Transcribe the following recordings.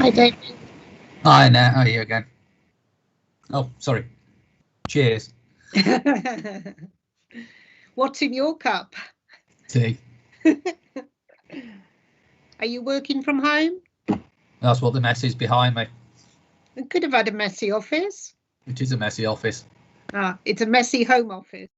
Hi, David. Hi, Nat. How are you again? Oh, sorry. Cheers. What's in your cup? Tea. Are you working from home? That's what the mess is behind me. We could have had a messy office. It is a messy office. It's a messy home office.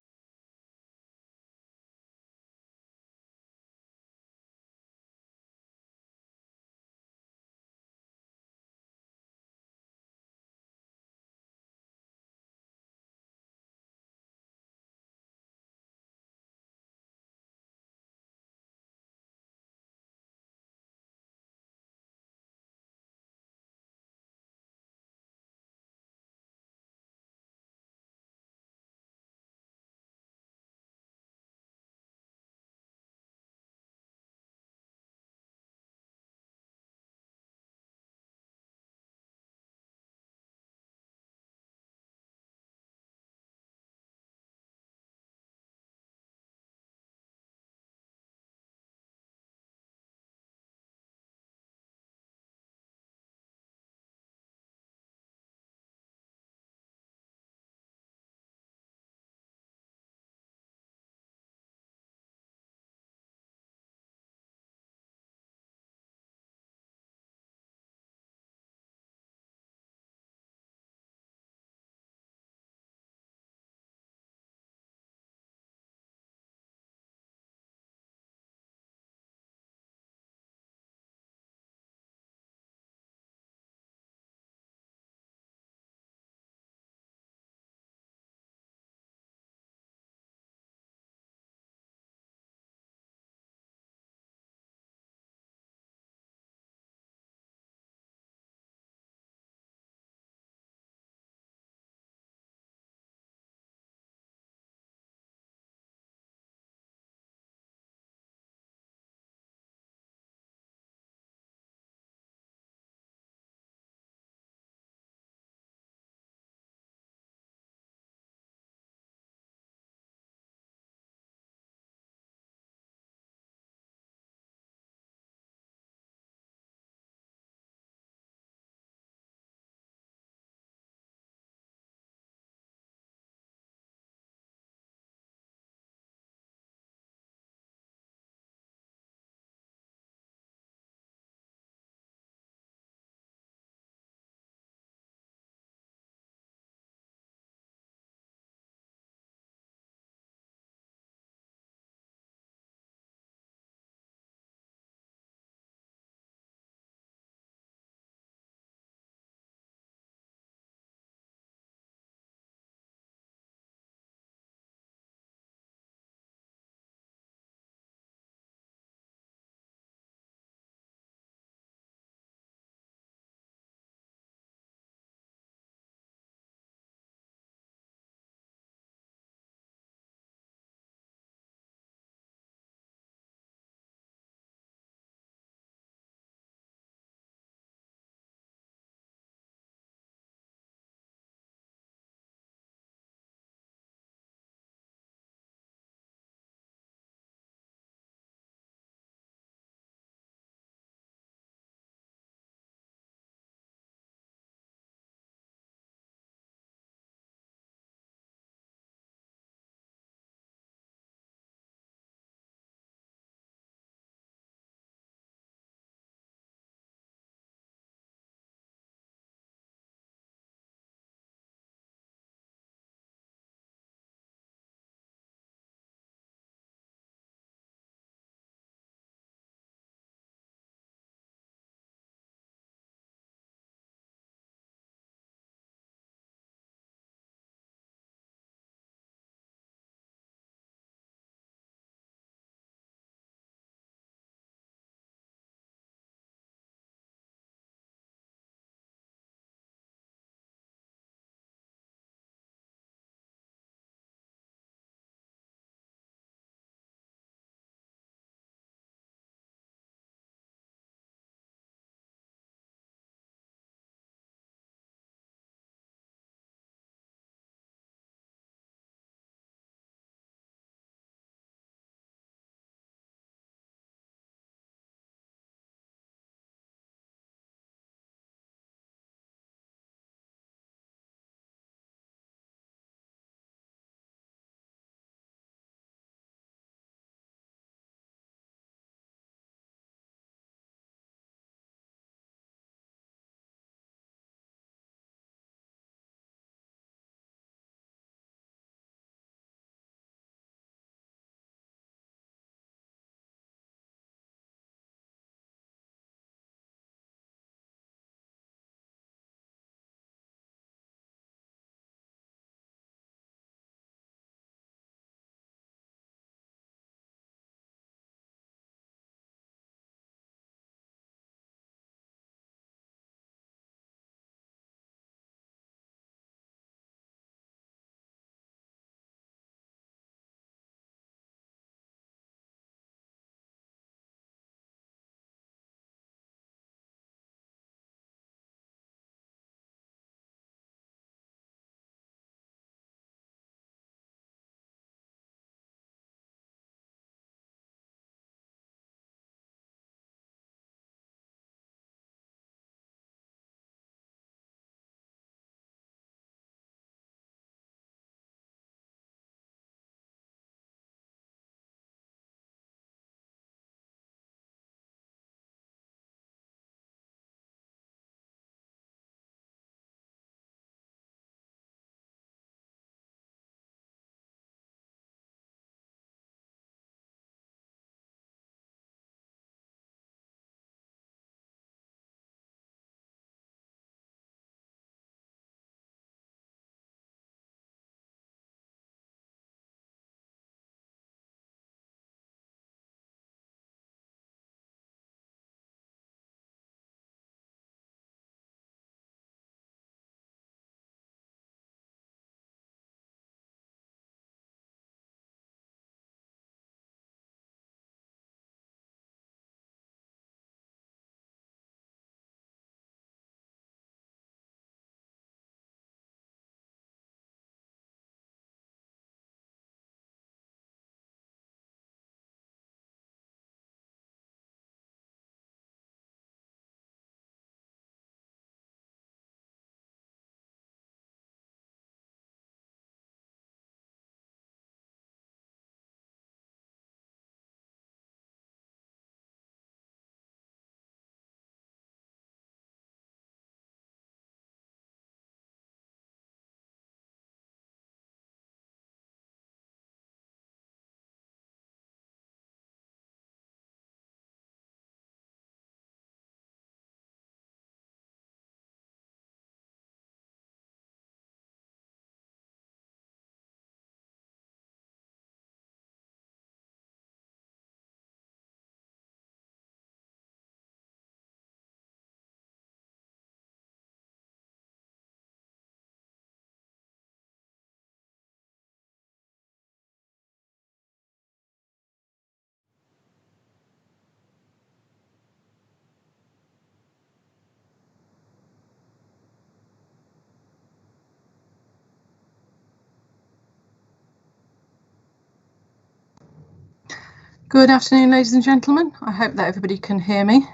Good afternoon, ladies and gentlemen. I hope that everybody can hear me.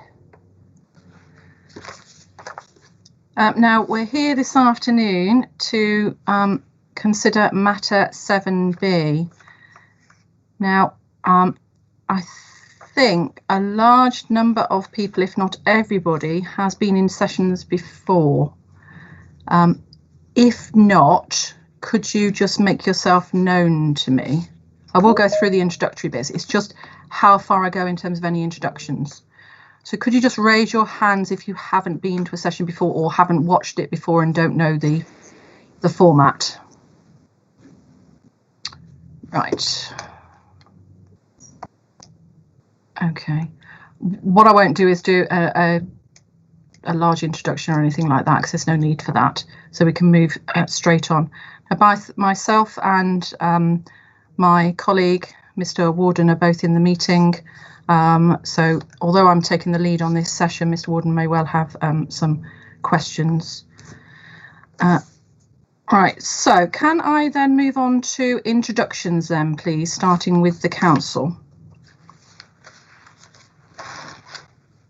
Now, we're here this afternoon to consider matter 7B. Now, I think a large number of people, if not everybody, has been in sessions before. If not, could you just make yourself known to me? I will go through the introductory bits. It's just how far I go in terms of any introductions. So could you just raise your hands if you haven't been to a session before or haven't watched it before and don't know the format? Right. Okay. What I won't do is do a large introduction or anything like that, because there's no need for that. So we can move straight on. Myself and my colleague, Mr. Warden, are both in the meeting. So although I'm taking the lead on this session, Mr. Warden may well have some questions. Right, so can I then move on to introductions then, please, starting with the council?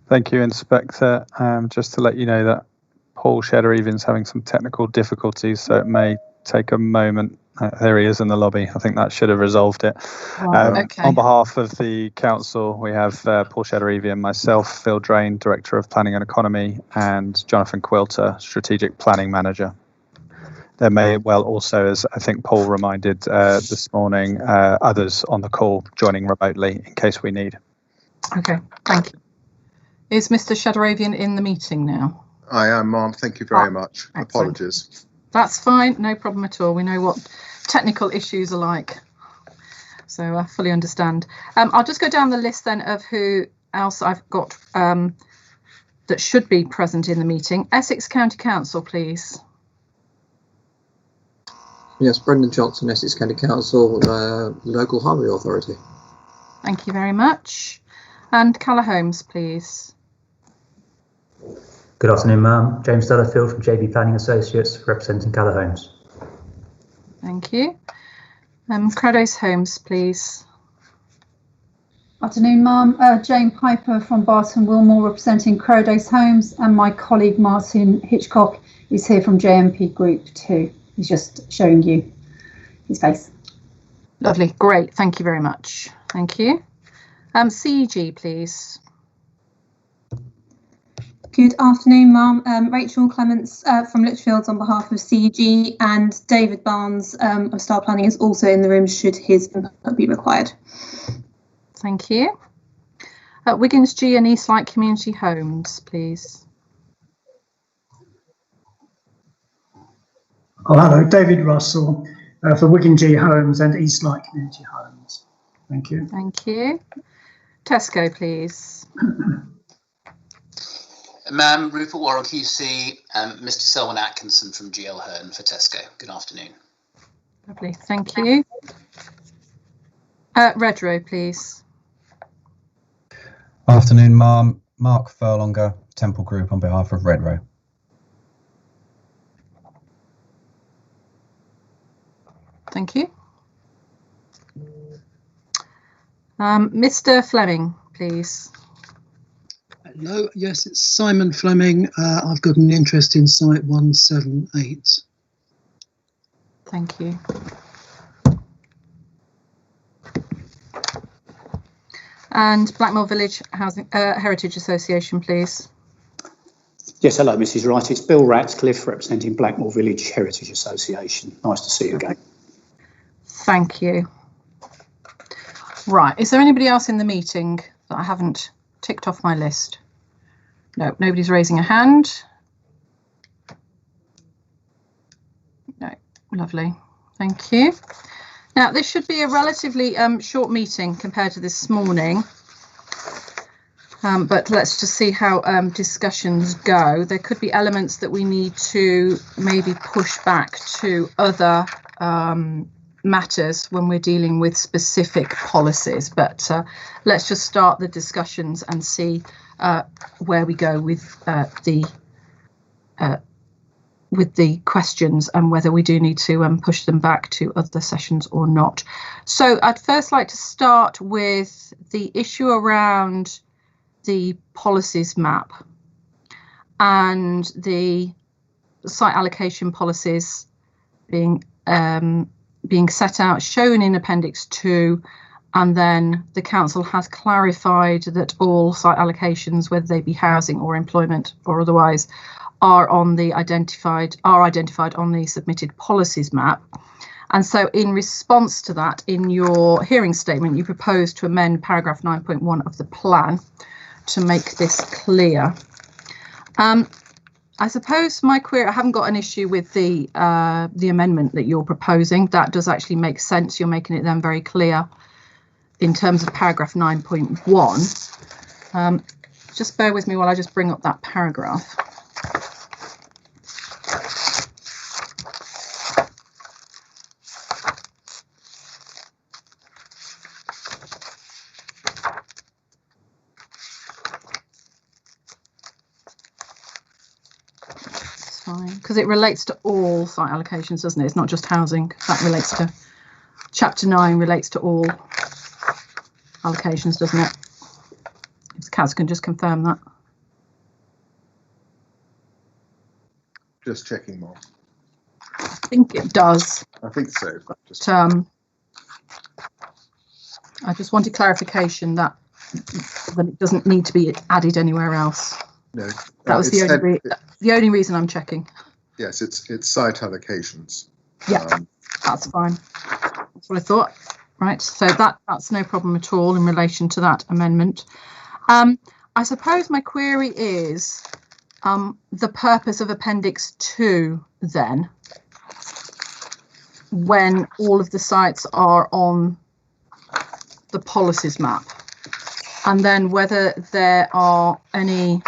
Thank you, Inspector. Just to let you know that Paul Shedder-Even's having some technical difficulties, so it may take a moment. There he is in the lobby. I think that should have resolved it. Okay. On behalf of the council, we have Paul Shedder-Even, myself, Phil Drain, Director of Planning and Economy, and Jonathan Quilter, Strategic Planning Manager. There may well also, as I think Paul reminded this morning, others on the call joining remotely in case we need. Okay, thank you. Is Mr. Shedder-Even in the meeting now? I am, Ma'am. Thank you very much. Excellent. Apologies. That's fine, no problem at all. We know what technical issues are like, so I fully understand. I'll just go down the list then of who else I've got that should be present in the meeting. Essex County Council, please. Yes, Brendan Johnson, Essex County Council, Local Highway Authority. Thank you very much. And Calla Holmes, please. Good afternoon, ma'am. James Delafield from JB Planning Associates, representing Calla Holmes. Thank you. Credos Holmes, please. Afternoon, ma'am. Jane Piper from Barton Wilmore, representing Credos Homes, and my colleague Martin Hitchcock is here from JMP Group 2. He's just showing you his face. Lovely, great. Thank you very much. Thank you. CEG, please. Good afternoon, ma'am. Rachel Clements from Litchfield on behalf of CEG, and David Barnes of Star Planning is also in the room should his input be required. Thank you. Wiggins G and Eastlight Community Homes, please. Oh, hello, David Russell for Wigan G Homes and Eastlight Community Homes. Thank you. Thank you. Tesco, please. Ma'am, Rupert Warren QC, Mr. Selwyn Atkinson from GL Hearn for Tesco. Good afternoon. Lovely, thank you. Redrow, please. Afternoon, ma'am. Mark Furlonger, Temple Group on behalf of Redrow. Thank you. Mr. Fleming, please. Hello, yes, it's Simon Fleming. I've got an interest in site 178. Thank you. And Blackmore Village Housing Heritage Association, please. Yes, hello, Mrs. Wright. It's Bill Ratcliffe representing Blackmore Village Heritage Association. Nice to see you again. Thank you. Right, is there anybody else in the meeting that I haven't ticked off my list? No, nobody's raising a hand. No, lovely. Thank you. Now, this should be a relatively short meeting compared to this morning. But let's just see how discussions go. There could be elements that we need to maybe push back to other matters when we're dealing with specific policies. But let's just start the discussions and see where we go with the questions and whether we do need to push them back to other sessions or not. So I'd first like to start with the issue around the policies map and the site allocation policies being set out, shown in Appendix 2, and then the council has clarified that all site allocations, whether they be housing or employment or otherwise, are identified on the submitted policies map. And so in response to that, in your hearing statement, you propose to amend paragraph 9.1 of the plan to make this clear. I suppose my query, I haven't got an issue with the amendment that you're proposing. That does actually make sense. You're making it then very clear in terms of paragraph 9.1. Just bear with me while I just bring up that paragraph. Because it relates to all site allocations, doesn't it? It's not just housing. That relates to Chapter 9, relates to all allocations, doesn't it? If the council can just confirm that. Just checking, Mark. I think it does. I think so. But, I just wanted clarification that it doesn't need to be added anywhere else. No, that was the only reason I'm checking. Yes, it's site allocations. Yeah, that's fine. That's what I thought. Right, so that's no problem at all in relation to that amendment. I suppose my query is the purpose of Appendix 2 then, when all of the sites are on the policies map, and then whether there are any,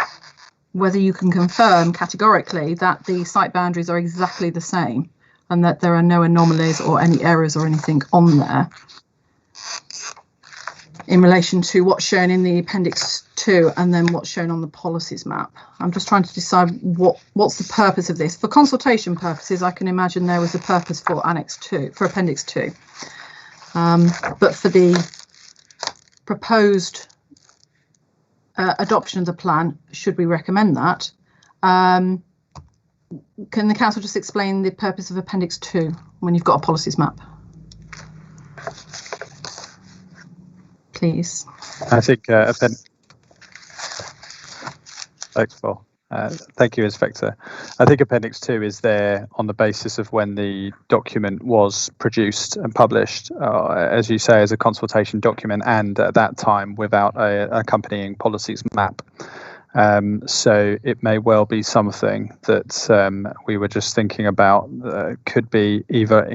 whether you can confirm categorically that the site boundaries are exactly the same and that there are no anomalies or any errors or anything on there in relation to what's shown in the Appendix 2 and then what's shown on the policies map. I'm just trying to decide what's the purpose of this. For consultation purposes, I can imagine there was a purpose for Annex 2, for Appendix 2. But for the proposed adoption of the plan, should we recommend that? Can the council just explain the purpose of Appendix 2 when you've got a policies map? Please. I think thanks, Paul. Thank you, Inspector. I think Appendix 2 is there on the basis of when the document was produced and published, as you say, as a consultation document, and at that time without an accompanying policies map. So it may well be something that we were just thinking about could be either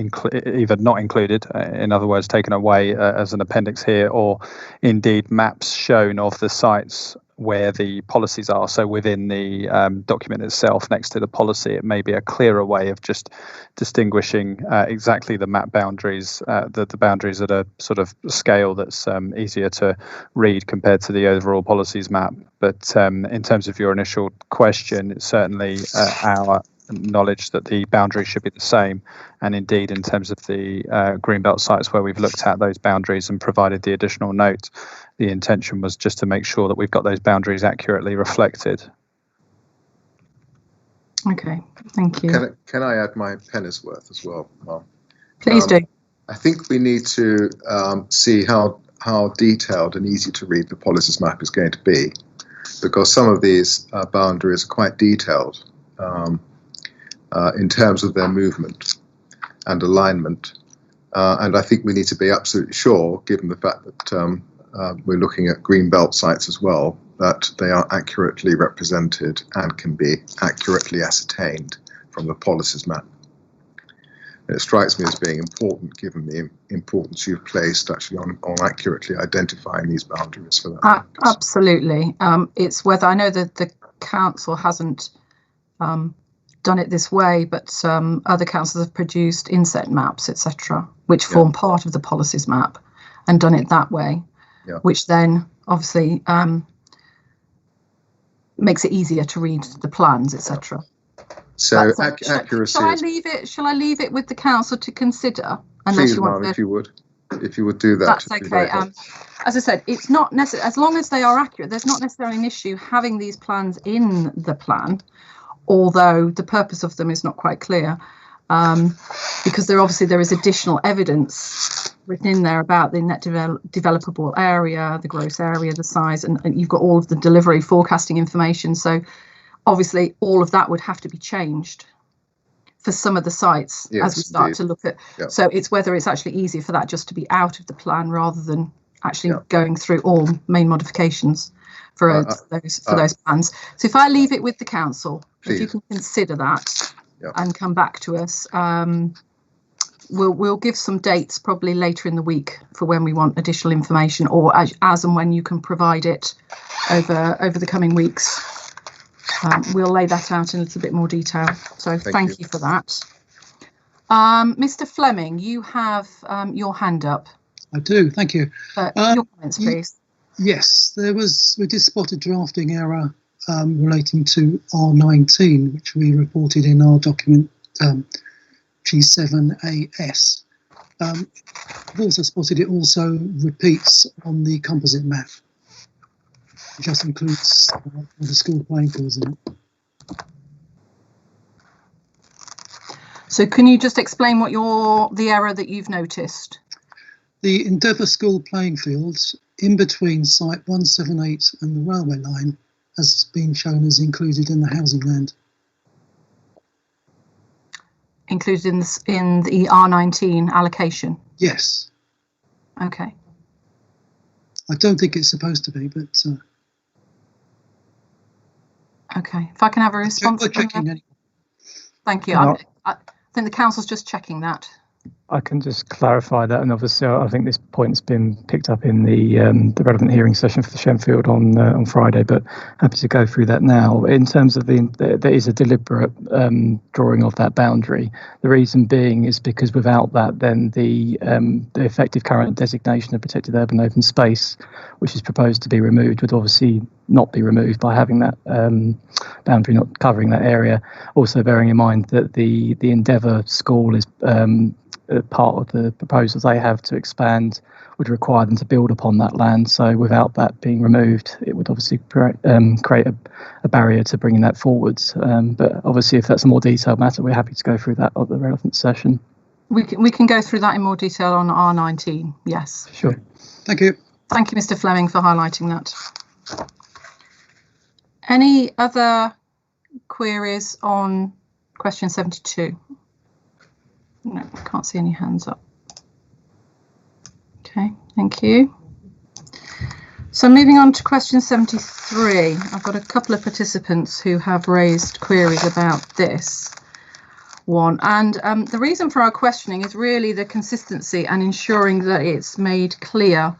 not included, in other words, taken away as an appendix here, or indeed maps shown of the sites where the policies are. So within the document itself, next to the policy, it may be a clearer way of just distinguishing exactly the map boundaries, the boundaries at a sort of scale that's easier to read compared to the overall policies map. But in terms of your initial question, it's certainly our knowledge that the boundaries should be the same. And indeed, in terms of the Greenbelt sites where we've looked at those boundaries and provided the additional note, the intention was just to make sure that we've got those boundaries accurately reflected. Okay, thank you. Can I add my penny's worth as well, Mom? Please do. I think we need to see how detailed and easy to read the policies map is going to be, because some of these boundaries are quite detailed in terms of their movement and alignment. And I think we need to be absolutely sure, given the fact that we're looking at Greenbelt sites as well, that they are accurately represented and can be accurately ascertained from the policies map. It strikes me as being important, given the importance you've placed actually on accurately identifying these boundaries for that. Absolutely. It's whether, I know that the council hasn't done it this way, but other councils have produced inset maps, etc., which form part of the policies map, and done it that way, which then obviously makes it easier to read the plans, etc. So accuracy. Shall I leave it with the council to consider? Please, ma'am, if you would do that. That's okay. As I said, it's not necessary, as long as they are accurate. There's not necessarily an issue having these plans in the plan, although the purpose of them is not quite clear, because there is additional evidence written in there about the net developable area, the gross area, the size, and you've got all of the delivery forecasting information. So obviously all of that would have to be changed for some of the sites as we start to look at. Yeah. So it's whether it's actually easier for that just to be out of the plan rather than actually going through all main modifications for those plans. So if I leave it with the council, if you can consider that and come back to us, we'll give some dates probably later in the week for when we want additional information, or as and when you can provide it over the coming weeks. We'll lay that out in a little bit more detail. So thank you for that. Mr. Fleming, you have your hand up. I do, thank you. Your comments, please. Yes, we did spot a drafting error relating to R19, which we reported in our document G7AS. I've also spotted it also repeats on the composite map. It just includes the school playing fields in it. So can you just explain what the error that you've noticed? The Endeavour school playing fields in between site 178 and the railway line has been shown as included in the housing land. Included in the R19 allocation? Yes. Okay. I don't think it's supposed to be, but... Okay, if I can have a response. Thank you. I think the council's just checking that. I can just clarify that, and obviously I think this point's been picked up in the relevant hearing session for the Shenfield on Friday, but happy to go through that now. In terms of there is a deliberate drawing of that boundary. The reason being is because without that, then the effective current designation of protected urban open space, which is proposed to be removed, would obviously not be removed by having that boundary not covering that area. Also bearing in mind that the Endeavour school is part of the proposals they have to expand would require them to build upon that land. So without that being removed, it would obviously create a barrier to bringing that forwards. But obviously, if that's a more detailed matter, we're happy to go through that at the relevant session. We can go through that in more detail on R19. Yes. Sure. Thank you. Thank you, Mr. Fleming, for highlighting that. Any other queries on question 72? No, I can't see any hands up. Okay, thank you. So moving on to question 73, I've got a couple of participants who have raised queries about this one. And the reason for our questioning is really the consistency and ensuring that it's made clear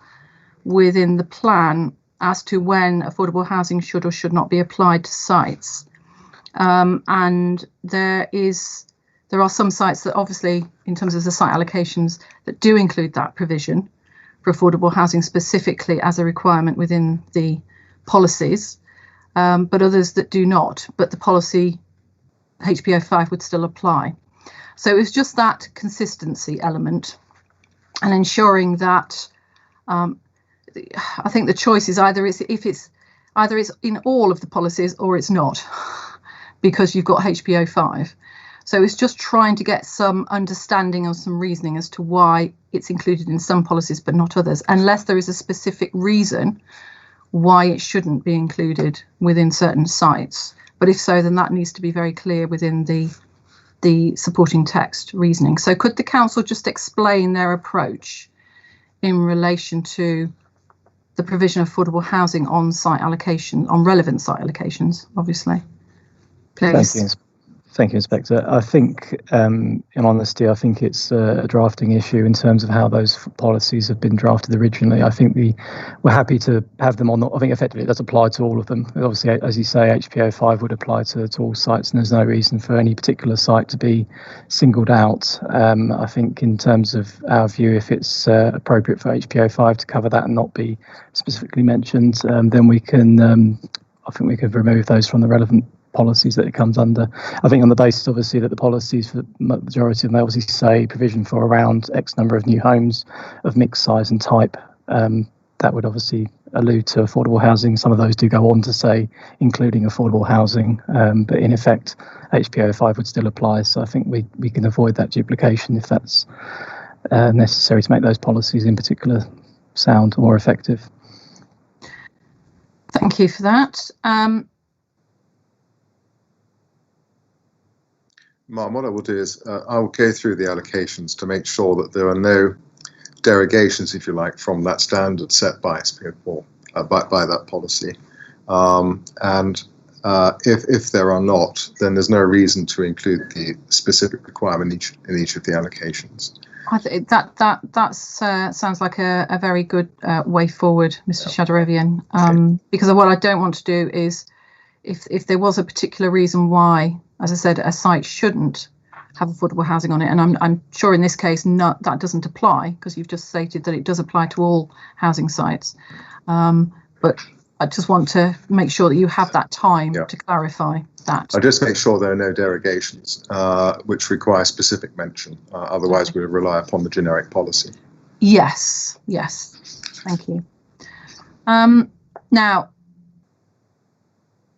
within the plan as to when affordable housing should or should not be applied to sites. And there are some sites that obviously, in terms of the site allocations, that do include that provision for affordable housing specifically as a requirement within the policies, but others that do not, but the policy HPO 5 would still apply. So it's just that consistency element and ensuring that I think the choice is either it's in all of the policies or it's not, because you've got HPO 5. So it's just trying to get some understanding or some reasoning as to why it's included in some policies but not others, unless there is a specific reason why it shouldn't be included within certain sites. But if so, then that needs to be very clear within the supporting text reasoning. So could the council just explain their approach in relation to the provision of affordable housing on site allocation, on relevant site allocations, obviously? Please. Thank you, Inspector. I think, in honesty, I think it's a drafting issue in terms of how those policies have been drafted originally. I think we're happy to have them on. I think effectively it does apply to all of them. Obviously, as you say, HPO 5 would apply to all sites, and there's no reason for any particular site to be singled out. I think in terms of our view, if it's appropriate for HPO 5 to cover that and not be specifically mentioned, then we can. I think we could remove those from the relevant policies that it comes under. I think on the basis, obviously, that the policies for the majority of them obviously say provision for around X number of new homes of mixed size and type. That would obviously allude to affordable housing. Some of those do go on to say including affordable housing, but in effect, HPO 5 would still apply. So I think we can avoid that duplication if that's necessary to make those policies in particular sound more effective. Thank you for that. Mark, what I will do is I'll go through the allocations to make sure that there are no derogations, if you like, from that standard set by SPO4, by that policy. If there are not, then there's no reason to include the specific requirement in each of the allocations. I think that sounds like a very good way forward, Mr. Shadorevian. Because what I don't want to do is, if there was a particular reason why, as I said, a site shouldn't have affordable housing on it, and I'm sure in this case that doesn't apply, because you've just stated that it does apply to all housing sites. But I just want to make sure that you have that time to clarify that. I'll just make sure there are no derogations which require specific mention. Otherwise, we'll rely upon the generic policy. Yes. Thank you. Now,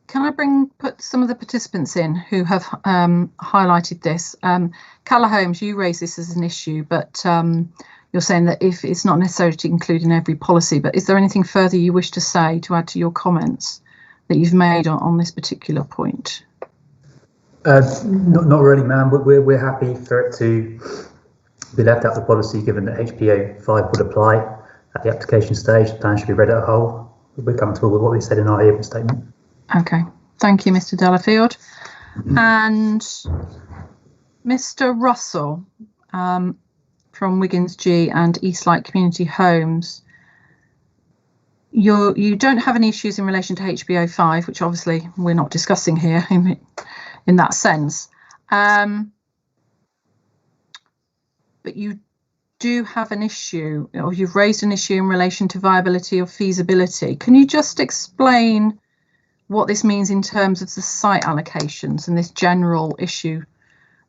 can I put some of the participants in who have highlighted this? Calla Holmes, you raised this as an issue, but you're saying that if it's not necessary to include in every policy, but is there anything further you wish to say to add to your comments that you've made on this particular point? Not really, ma'am, but we're happy for it to be left out of the policy, given that HPO 5 would apply at the application stage. The plan should be read as a whole. We're comfortable with what we said in our hearing statement. Okay, thank you, Mr. Delafield. And Mr. Russell from Wiggins G and Eastlight Community Homes, you don't have any issues in relation to HPO 5, which obviously we're not discussing here in that sense. But you do have an issue, or you've raised an issue in relation to viability or feasibility. Can you just explain what this means in terms of the site allocations and this general issue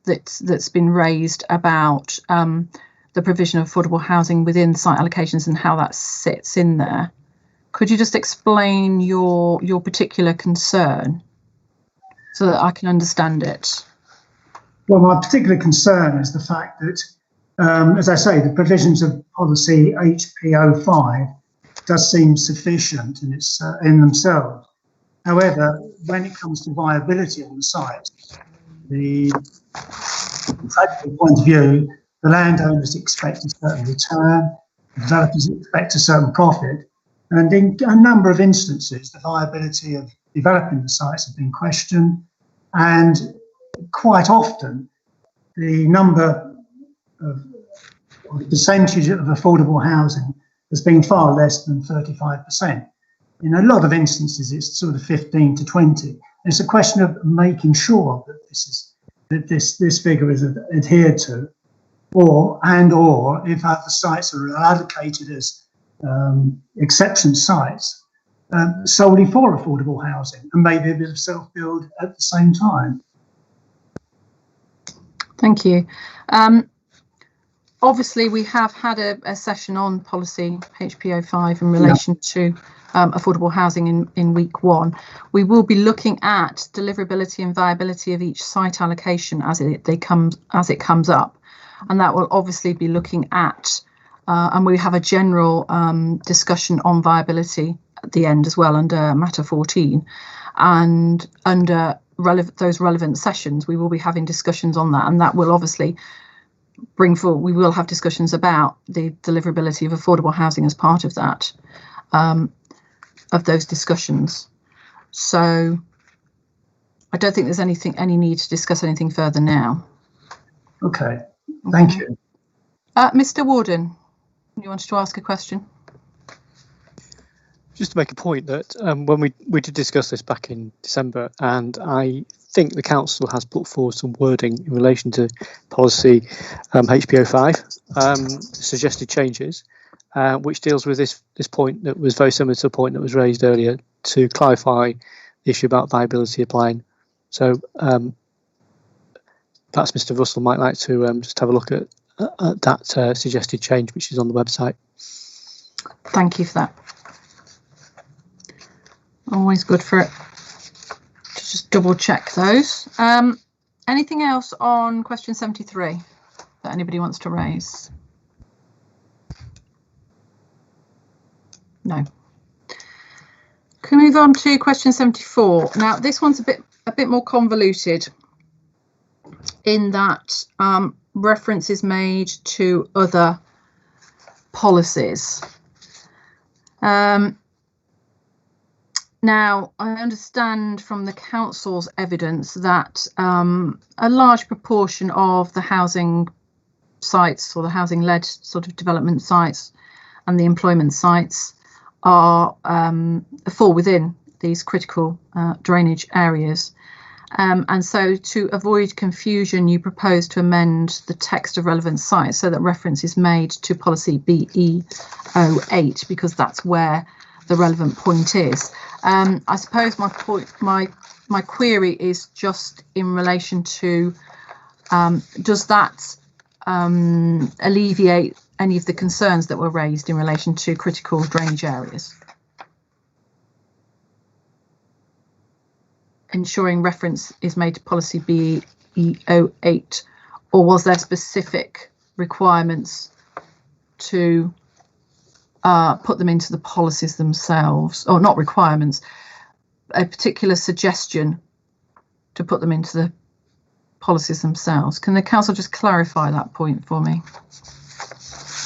that's been raised about the provision of affordable housing within site allocations and how that sits in there? Could you just explain your particular concern so that I can understand it? Well, my particular concern is the fact that, as I say, the provisions of policy HPO 5 does seem sufficient in themselves. However, when it comes to viability on the site, from practical point of view, the landowners expect a certain return, the developers expect a certain profit, and in a number of instances, the viability of developing the sites has been questioned, and quite often the number of or the percentage of affordable housing has been far less than 35%. In a lot of instances, it's sort of 15 to 20. It's a question of making sure that this figure is adhered to, or if other sites are allocated as exception sites solely for affordable housing, and maybe a bit of self-build at the same time. Thank you. Obviously, we have had a session on policy HPO 5 in relation to affordable housing in week 1. We will be looking at deliverability and viability of each site allocation as it comes up, and that will obviously be looking at and we have a general discussion on viability at the end as well under matter 14, and under those relevant sessions we will be having discussions on that, and that will obviously bring forward, we will have discussions about the deliverability of affordable housing as part of that, of those discussions. So I don't think there's any need to discuss anything further now. Okay, thank you. Mr. Warden, you wanted to ask a question? Just to make a point that when we did discuss this back in December, and I think the council has put forward some wording in relation to policy HPO 5 suggested changes, which deals with this point that was very similar to a point that was raised earlier, to clarify the issue about viability applying So perhaps Mr. Russell might like to just have a look at that suggested change, which is on the website. Thank you for that. Always good for it to just double check those. Anything else on question 73 that anybody wants to raise? No. Can we move on to question 74? Now, this one's a bit more convoluted in that reference is made to other policies. Now, I understand from the council's evidence that a large proportion of the housing sites or the housing-led sort of development sites and the employment sites are fall within these critical drainage areas. And so to avoid confusion, you propose to amend the text of relevant sites so that reference is made to policy BE08 because that's where the relevant point is. I suppose my query is just in relation to does that alleviate any of the concerns that were raised in relation to critical drainage areas? Ensuring reference is made to policy BE08, or was there specific requirements to put them into the policies themselves, or not requirements, a particular suggestion to put them into the policies themselves? Can the council just clarify that point for me?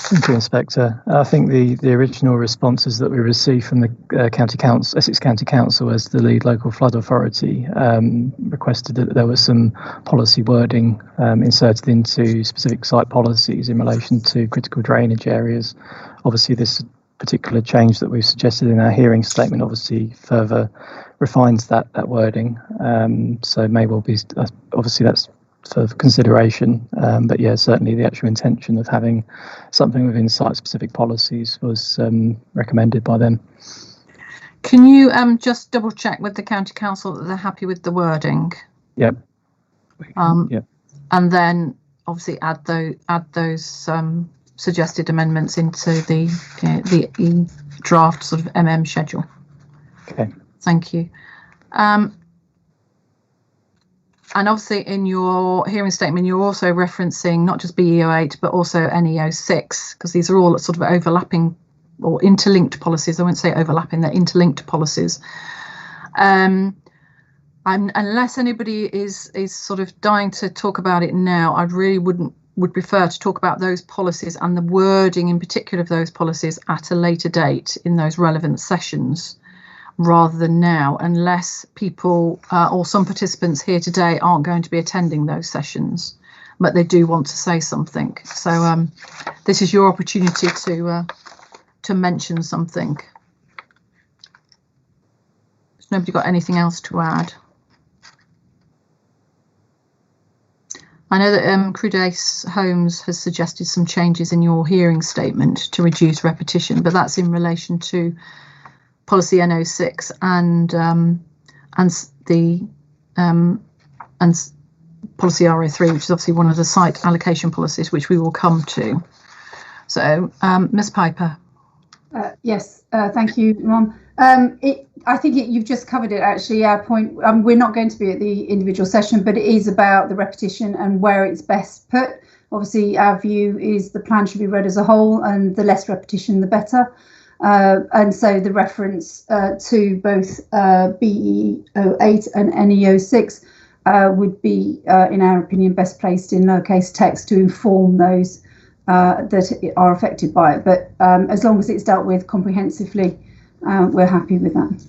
Thank you, Inspector. I think the original responses that we received from the County Council, Essex County Council, as the lead local flood authority, requested that there was some policy wording inserted into specific site policies in relation to critical drainage areas. Obviously, this particular change that we've suggested in our hearing statement obviously further refines that wording. So it may well be, obviously that's for consideration, but yeah, certainly the actual intention of having something within site-specific policies was recommended by them. Can you just double check with the County Council that they're happy with the wording? Yep. Yep. And then obviously add those suggested amendments into the draft sort of MM schedule. Okay. Thank you. And obviously in your hearing statement, you're also referencing not just BE08, but also NE06, because these are all sort of overlapping or interlinked policies. I won't say overlapping, they're interlinked policies. Unless anybody is sort of dying to talk about it now, I really would prefer to talk about those policies and the wording in particular of those policies at a later date in those relevant sessions, rather than now, unless people or some participants here today aren't going to be attending those sessions, but they do want to say something. So this is your opportunity to mention something. Has nobody got anything else to add? I know that Crudace Homes has suggested some changes in your hearing statement to reduce repetition, but that's in relation to policy N06 and policy R03, which is obviously one of the site allocation policies, which we will come to. So, Ms. Piper. Yes, thank you, Mum. I think you've just covered it, actually. Our point, we're not going to be at the individual session, but it is about the repetition and where it's best put. Obviously, our view is the plan should be read as a whole, and the less repetition, the better. And so the reference to both BE08 and NE06 would be, in our opinion, best placed in lowercase text to inform those that are affected by it. But as long as it's dealt with comprehensively, we're happy with that.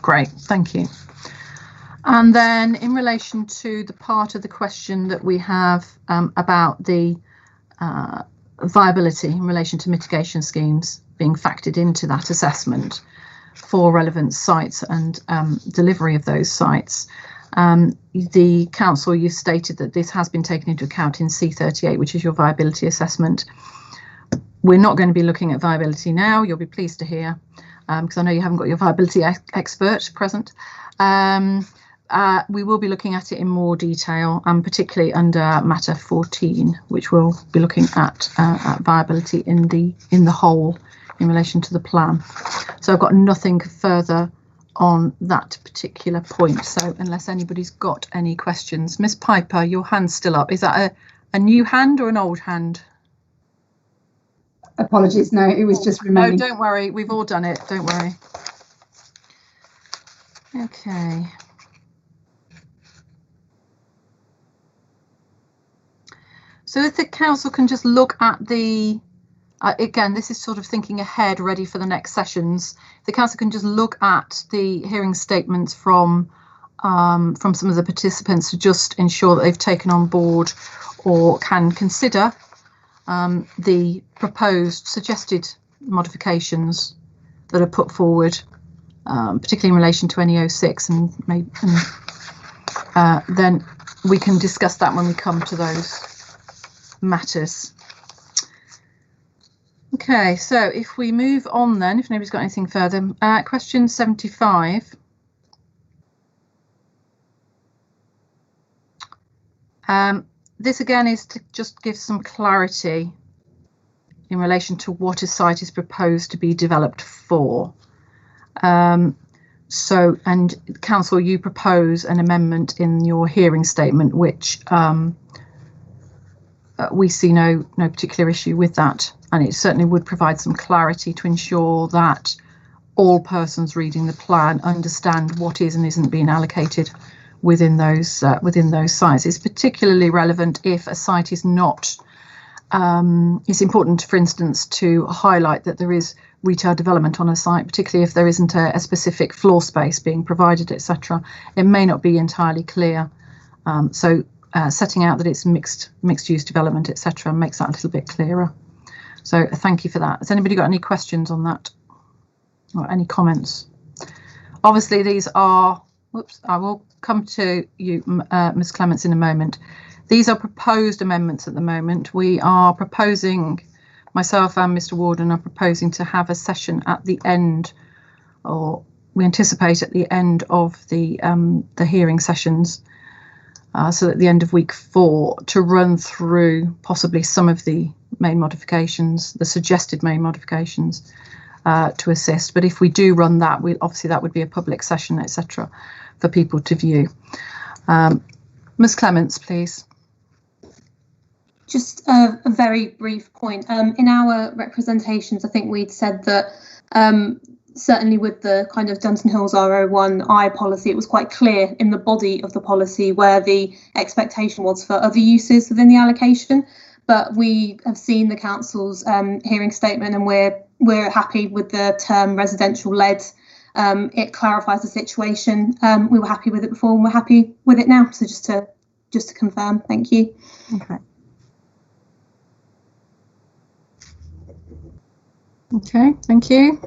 Great, thank you. And then in relation to the part of the question that we have about the viability in relation to mitigation schemes being factored into that assessment for relevant sites and delivery of those sites, the council, you've stated that this has been taken into account in C38, which is your viability assessment. We're not going to be looking at viability now, you'll be pleased to hear, because I know you haven't got your viability expert present. we will be looking at it in more detail, and particularly under matter 14, which we'll be looking at viability in the whole in relation to the plan. So I've got nothing further on that particular point. So unless anybody's got any questions, Miss Piper, your hand's still up. Is that a new hand or an old hand? Apologies, no, it was just remaining. No, don't worry, we've all done it, don't worry. Okay. So if the council can just look at the, again, this is sort of thinking ahead, ready for the next sessions. The council can just look at the hearing statements from some of the participants to just ensure that they've taken on board or can consider the proposed suggested modifications that are put forward, particularly in relation to NE06, and then we can discuss that when we come to those matters. Okay, so if we move on then, if nobody's got anything further, question 75. This again is to just give some clarity in relation to what a site is proposed to be developed for. So, and council, you propose an amendment in your hearing statement, which we see no particular issue with that, and it certainly would provide some clarity to ensure that all persons reading the plan understand what is and isn't being allocated within those sites. It's particularly relevant if a site is not. It's important, for instance, to highlight that there is retail development on a site, particularly if there isn't a specific floor space being provided, etc. It may not be entirely clear. So setting out that it's mixed use development, etc., makes that a little bit clearer. So thank you for that. Has anybody got any questions on that or any comments? Obviously, these are. Whoops, I will come to you, Ms. Clements, in a moment. These are proposed amendments at the moment. We are proposing, myself and Mr. Warden are proposing to have a session at the end, or we anticipate at the end of the hearing sessions, so at the end of week 4, to run through possibly some of the main modifications, the suggested main modifications, to assist. But if we do run that, obviously that would be a public session, etc., for people to view. Ms. Clements, please. Just a very brief point. In our representations, I think we'd said that certainly with the kind of Dunton Hills R01I policy, it was quite clear in the body of the policy where the expectation was for other uses within the allocation. But we have seen the council's hearing statement, and we're happy with the term residential led. It clarifies the situation. We were happy with it before, and we're happy with it now. So just to confirm, thank you. Okay. Okay, thank you.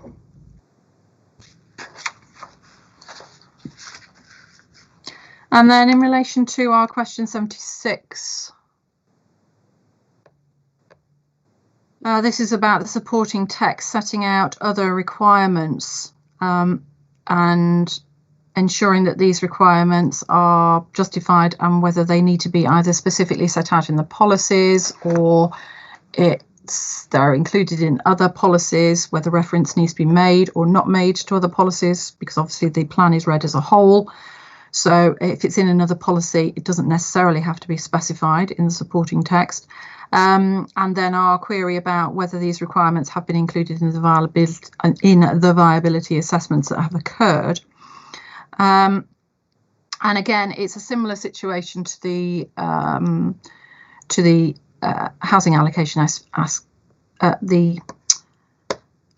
And then in relation to our question 76, this is about the supporting text setting out other requirements and ensuring that these requirements are justified and whether they need to be either specifically set out in the policies or they're included in other policies, whether reference needs to be made or not made to other policies, because obviously the plan is read as a whole. So if it's in another policy, it doesn't necessarily have to be specified in the supporting text. And then our query about whether these requirements have been included in the viability assessments that have occurred. And again, it's a similar situation to the housing allocation the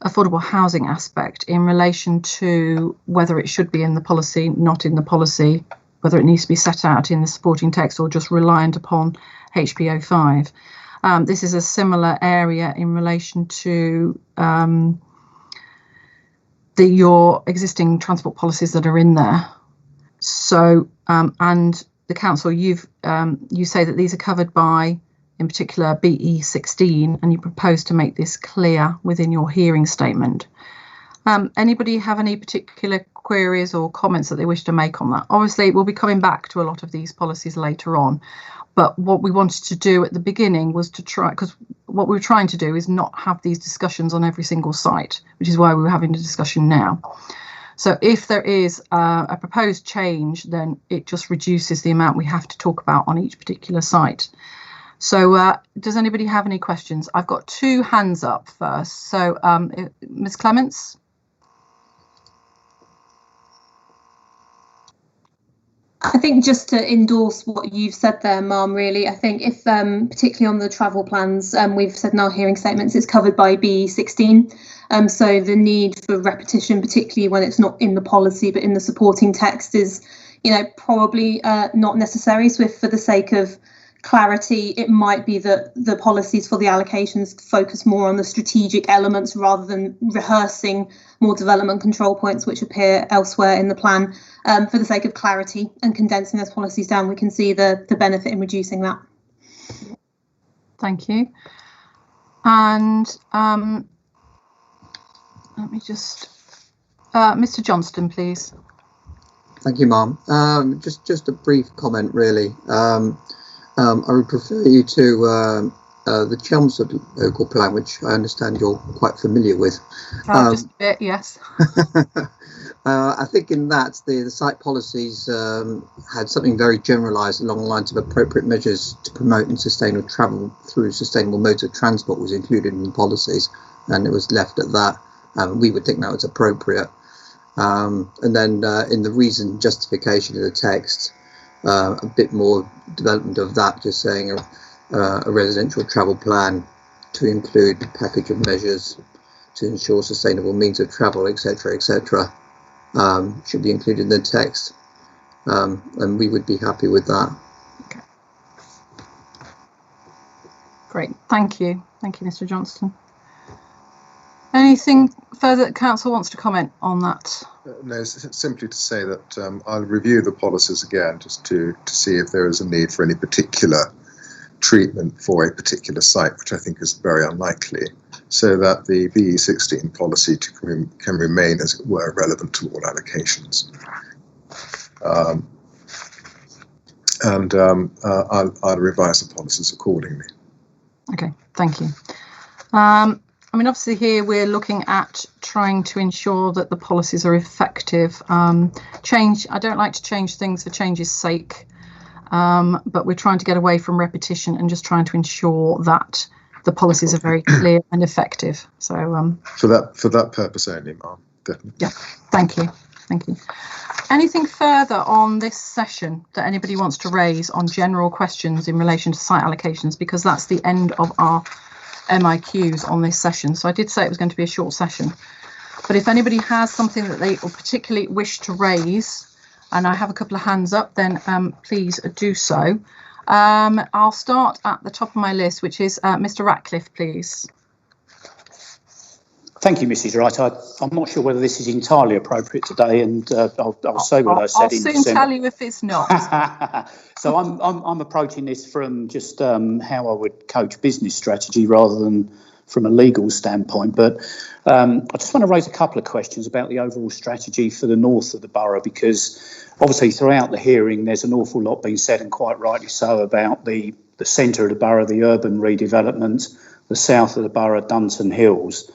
affordable housing aspect in relation to whether it should be in the policy, not in the policy, whether it needs to be set out in the supporting text or just reliant upon HPO5. This is a similar area in relation to your existing transport policies that are in there. So, and the council, you say that these are covered by, in particular, BE16, and you propose to make this clear within your hearing statement. Anybody have any particular queries or comments that they wish to make on that? Obviously, we'll be coming back to a lot of these policies later on, but what we wanted to do at the beginning was to try, because what we were trying to do is not have these discussions on every single site, which is why we were having the discussion now. So if there is a proposed change, then it just reduces the amount we have to talk about on each particular site. So does anybody have any questions? I've got 2 hands up first. So Ms. Clements? I think just to endorse what you've said there, Ma'am, really, I think if particularly on the travel plans, we've said in our hearing statements, it's covered by BE16. So the need for repetition, particularly when it's not in the policy but in the supporting text, is, probably not necessary. So if for the sake of clarity, it might be that the policies for the allocations focus more on the strategic elements rather than rehearsing more development control points which appear elsewhere in the plan. For the sake of clarity and condensing those policies down, we can see the benefit in reducing that. Thank you. And let me just, Mr. Johnston, please. Thank you, Ma'am. Just a brief comment, really. I would prefer you to the Chelmsford local plan, which I understand you're quite familiar with. Just a bit, yes. I think in that the site policies had something very generalised along the lines of appropriate measures to promote and sustain travel through sustainable modes of transport was included in the policies, and it was left at that. We would think that was appropriate. And then in the reason justification of the text, a bit more development of that, just saying a residential travel plan to include a package of measures to ensure sustainable means of travel, etc., etc., should be included in the text, and we would be happy with that. Okay. Great, thank you, Mr. Johnston. Anything further that Council wants to comment on that? No, simply to say that I'll review the policies again just to see if there is a need for any particular treatment for a particular site, which I think is very unlikely, so that the BE16 policy can remain, as it were, relevant to all allocations. I'll revise the policies accordingly. Okay, thank you. I mean, obviously here we're looking at trying to ensure that the policies are effective. I don't like to change things for change's sake, but we're trying to get away from repetition and just trying to ensure that the policies are very clear and effective. So for that purpose only, Ma'am, definitely. Yeah, thank you. Anything further on this session that anybody wants to raise on general questions in relation to site allocations, because that's the end of our MIQs on this session. So I did say it was going to be a short session, but if anybody has something that they particularly wish to raise, and I have a couple of hands up, then please do so. I'll start at the top of my list, which is Mr. Ratcliffe, please. Thank you, Mrs. Wright. I'm not sure whether this is entirely appropriate today, and I'll say what I said in December. I'll soon tell you if it's not. So I'm approaching this from just how I would coach business strategy rather than from a legal standpoint. But I just want to raise a couple of questions about the overall strategy for the north of the borough, because obviously throughout the hearing there's an awful lot being said, and quite rightly so, about the centre of the borough, the urban redevelopment, the south of the borough, Dunton Hills.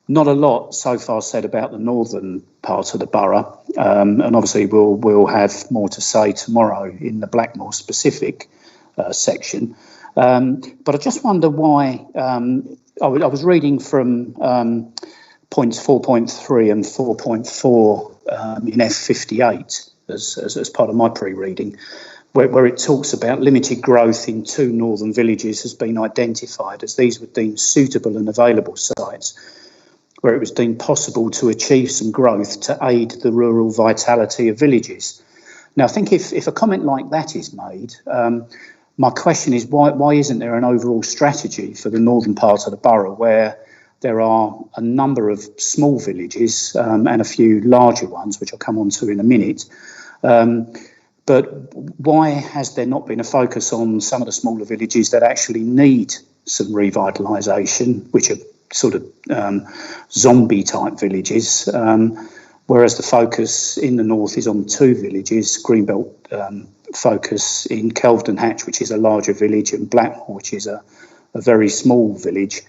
Not a lot so far said about the northern part of the borough, and obviously we'll have more to say tomorrow in the Blackmore specific section. But I just wonder why. I was reading from points 4.3 and 4.4 in F58 as part of my pre-reading, where it talks about limited growth in 2 northern villages has been identified as these were deemed suitable and available sites, where it was deemed possible to achieve some growth to aid the rural vitality of villages. Now, I think if a comment like that is made, my question is why isn't there an overall strategy for the northern part of the borough, where there are a number of small villages and a few larger ones, which I'll come on to in a minute. But why has there not been a focus on some of the smaller villages that actually need some revitalisation, which are sort of zombie type villages, whereas the focus in the north is on 2 villages, Greenbelt focus in Kelvedon Hatch, which is a larger village, and Blackmore, which is a very small village.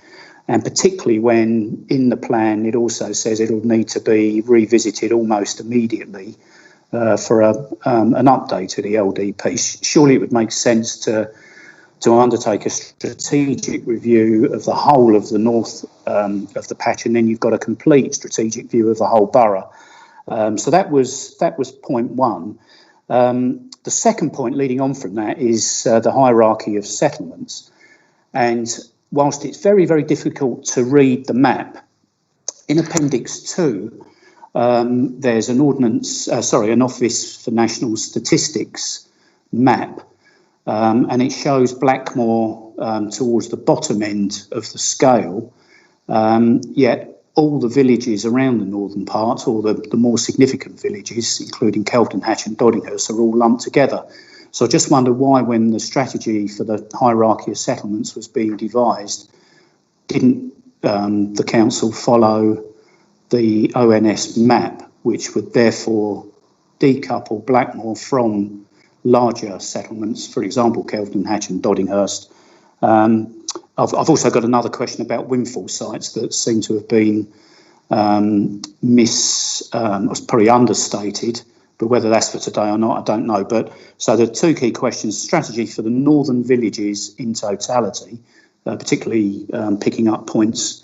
And particularly when in the plan it also says it'll need to be revisited almost immediately for an update to the LDP. Surely it would make sense to undertake a strategic review of the whole of the north of the patch, and then you've got a complete strategic view of the whole borough. So that was point one. The second point leading on from that is the hierarchy of settlements. And whilst it's very, very difficult to read the map, in Appendix 2, there's an an Office for National Statistics map, and it shows Blackmore towards the bottom end of the scale, yet all the villages around the northern part, or the more significant villages, including Kelvedon Hatch and Doddinghurst, are all lumped together. So I just wonder why, when the strategy for the hierarchy of settlements was being devised, didn't the council follow the ONS map, which would therefore decouple Blackmore from larger settlements, for example, Kelvedon Hatch and Doddinghurst. I've also got another question about windfall sites that seem to have been probably understated, but whether that's for today or not, I don't know. But so the 2 key questions: strategy for the northern villages in totality, particularly picking up points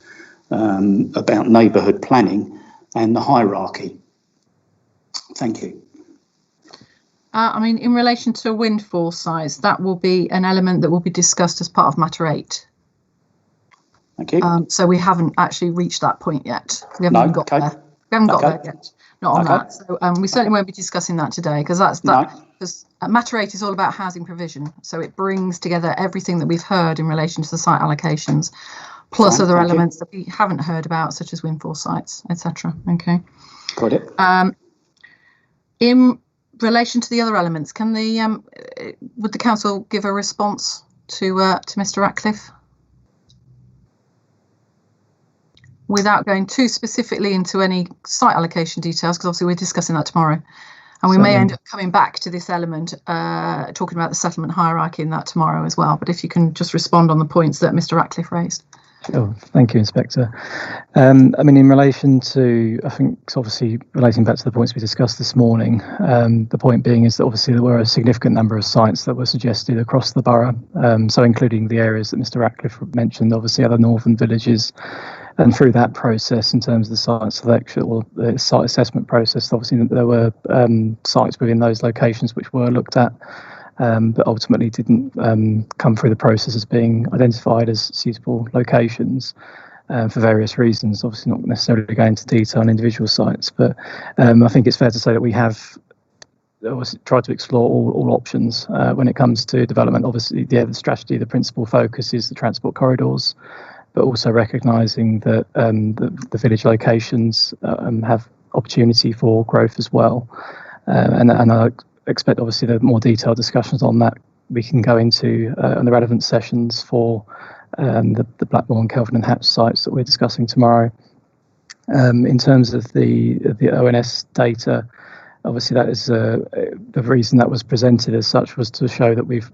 about neighbourhood planning, and the hierarchy. Thank you. I mean, in relation to windfall sites, that will be an element that will be discussed as part of Matter 8. Thank you. So we haven't actually reached that point yet. We haven't got there. We haven't got there yet. Not on that. So we certainly won't be discussing that today, because because Matter 8 is all about housing provision. So it brings together everything that we've heard in relation to the site allocations, plus other elements that we haven't heard about, such as windfall sites, etc. Okay. Got it. In relation to the other elements, can would the council give a response to Mr. Ratcliffe without going too specifically into any site allocation details, because obviously we're discussing that tomorrow, and we may end up coming back to this element, talking about the settlement hierarchy in that tomorrow as well. But if you can just respond on the points that Mr. Ratcliffe raised. Sure. Thank you, Inspector. I mean, in relation to, I think it's obviously relating back to the points we discussed this morning, the point being is that obviously there were a significant number of sites that were suggested across the borough, so including the areas that Mr. Ratcliffe mentioned, obviously other northern villages. And through that process, in terms of the site selection or the site assessment process, obviously there were sites within those locations which were looked at, but ultimately didn't come through the process as being identified as suitable locations for various reasons. Obviously not necessarily going into detail on individual sites, but I think it's fair to say that we have tried to explore all options when it comes to development. Obviously, the strategy, the principal focus is the transport corridors, but also recognising that the village locations have opportunity for growth as well. And I expect, obviously, the more detailed discussions on that we can go into on the relevant sessions for the Blackmore and Kelvedon and Hatch sites that we're discussing tomorrow. In terms of the ONS data, obviously that is the reason that was presented as such was to show that we've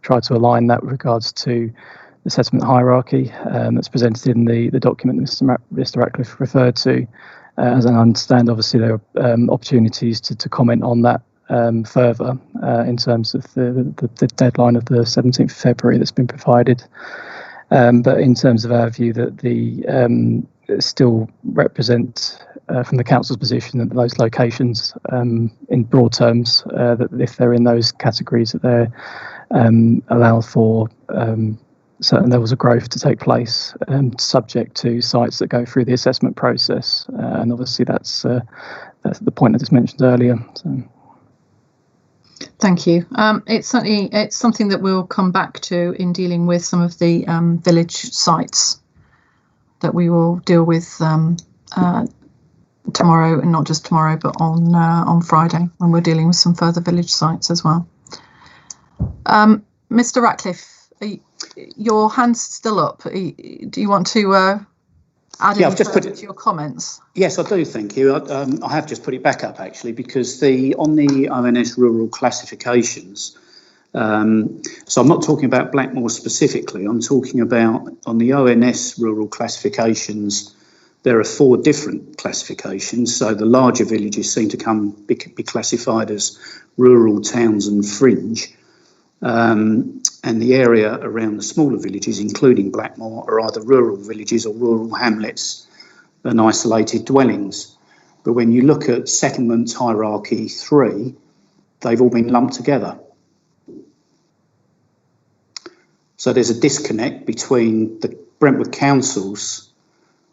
tried to align that with regards to the settlement hierarchy that's presented in the document that Mr. Ratcliffe referred to. As I understand, obviously there are opportunities to comment on that further in terms of the deadline of the 17th of February that's been provided. But in terms of our view, that the still represent from the council's position that those locations, in broad terms, that if they're in those categories, that they're allow for certain levels of growth to take place, subject to sites that go through the assessment process. And obviously that's the point I just mentioned earlier. So. Thank you. It's something that we'll come back to in dealing with some of the village sites that we will deal with tomorrow, and not just tomorrow, but on Friday, when we're dealing with some further village sites as well. Mr. Ratcliffe, your hand's still up. Do you want to add any further to your comments? Yes, I do. Thank you. I have just put it back up actually, because on the ONS rural classifications. So I'm not talking about Blackmore specifically. I'm talking about on the ONS rural classifications. There are 4 different classifications. So the larger villages seem to be classified as rural, towns and fringe. And the area around the smaller villages, including Blackmore, are either rural villages or rural hamlets and isolated dwellings. But when you look at settlements hierarchy 3, they've all been lumped together. So there's a disconnect between the Brentwood Council's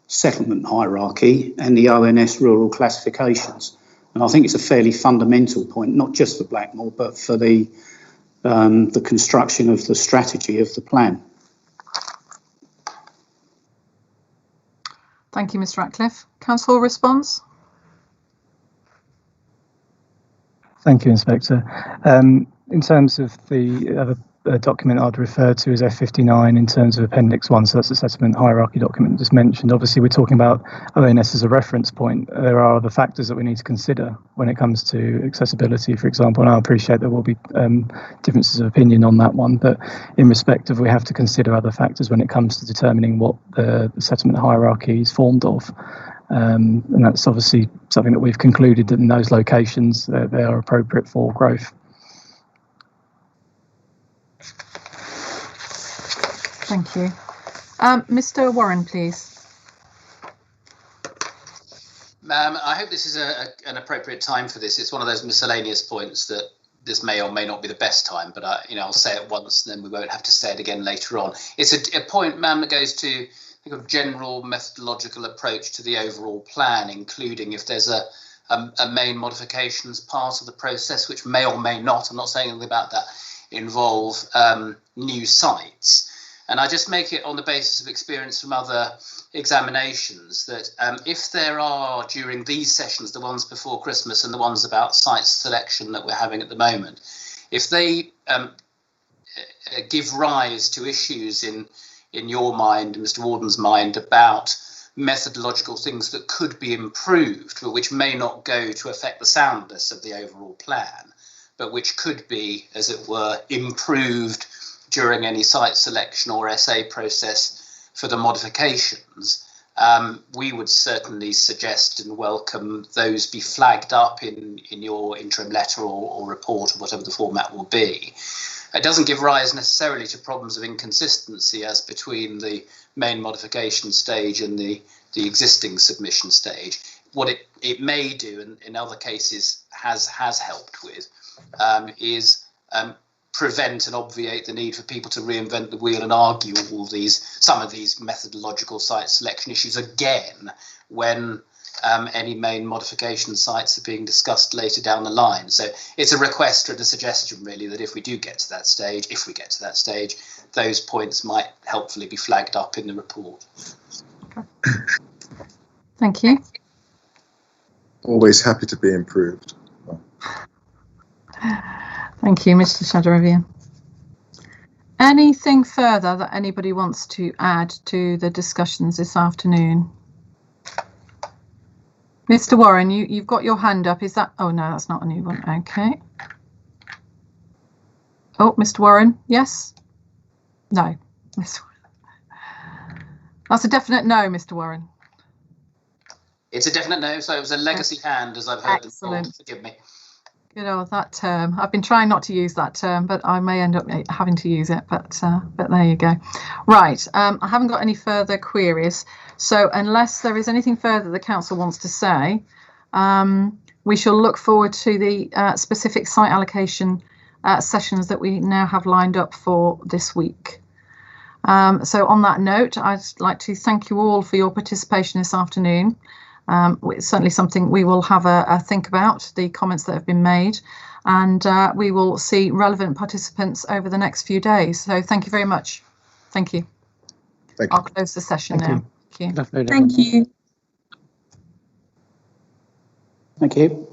settlement hierarchy and the ONS rural classifications. And I think it's a fairly fundamental point, not just for Blackmore, but for the construction of the strategy of the plan. Thank you, Mr. Ratcliffe. Council response? Thank you, Inspector. In terms of the other document I'd refer to as F59 in terms of Appendix 1, so that's the settlement hierarchy document just mentioned. Obviously, we're talking about ONS as a reference point. There are other factors that we need to consider when it comes to accessibility, for example, and I appreciate there will be differences of opinion on that one, but in respect of we have to consider other factors when it comes to determining what the settlement hierarchy is formed of. And that's obviously something that we've concluded that in those locations they are appropriate for growth. Thank you. Mr. Warren, please. I hope this is an appropriate time for this. It's one of those miscellaneous points that this may or may not be the best time, but I'll say it once, and then we won't have to say it again later on. It's a point, ma'am, that goes to a general methodological approach to the overall plan, including if there's a main modification as part of the process, which may or may not, I'm not saying anything about that, involve new sites. And I just make it on the basis of experience from other examinations that if there are, during these sessions, the ones before Christmas and the ones about site selection that we're having at the moment, if they give rise to issues in your mind, Mr. Warden's mind, about methodological things that could be improved, but which may not go to affect the soundness of the overall plan, but which could be, as it were, improved during any site selection or SA process for the modifications, we would certainly suggest and welcome those be flagged up in your interim letter or report or whatever the format will be. It doesn't give rise necessarily to problems of inconsistency as between the main modification stage and the existing submission stage. What it may do, and in other cases has helped with, is prevent and obviate the need for people to reinvent the wheel and argue some of these methodological site selection issues again when any main modification sites are being discussed later down the line. So it's a request or a suggestion really that if we get to that stage, those points might helpfully be flagged up in the report. Okay. Thank you. Always happy to be improved. Thank you, Mr. Shadaravian. Anything further that anybody wants to add to the discussions this afternoon? Mr. Warren, you've got your hand up. Is that? Oh, no, that's not a new one. Okay. Oh, Mr. Warren, yes? No. That's a definite no, Mr. Warren. It's a definite no, so it was a legacy hand, as I've heard. Excellent. Forgive me. Good old that term. I've been trying not to use that term, but I may end up having to use it. But there you go. Right. I haven't got any further queries. So unless there is anything further the council wants to say, we shall look forward to the specific site allocation sessions that we now have lined up for this week. So on that note, I'd like to thank you all for your participation this afternoon. It's certainly something we will have a think about, the comments that have been made, and we will see relevant participants over the next few days. So thank you very much. Thank you. I'll close the session now. Thank you. Thank you. Thank you.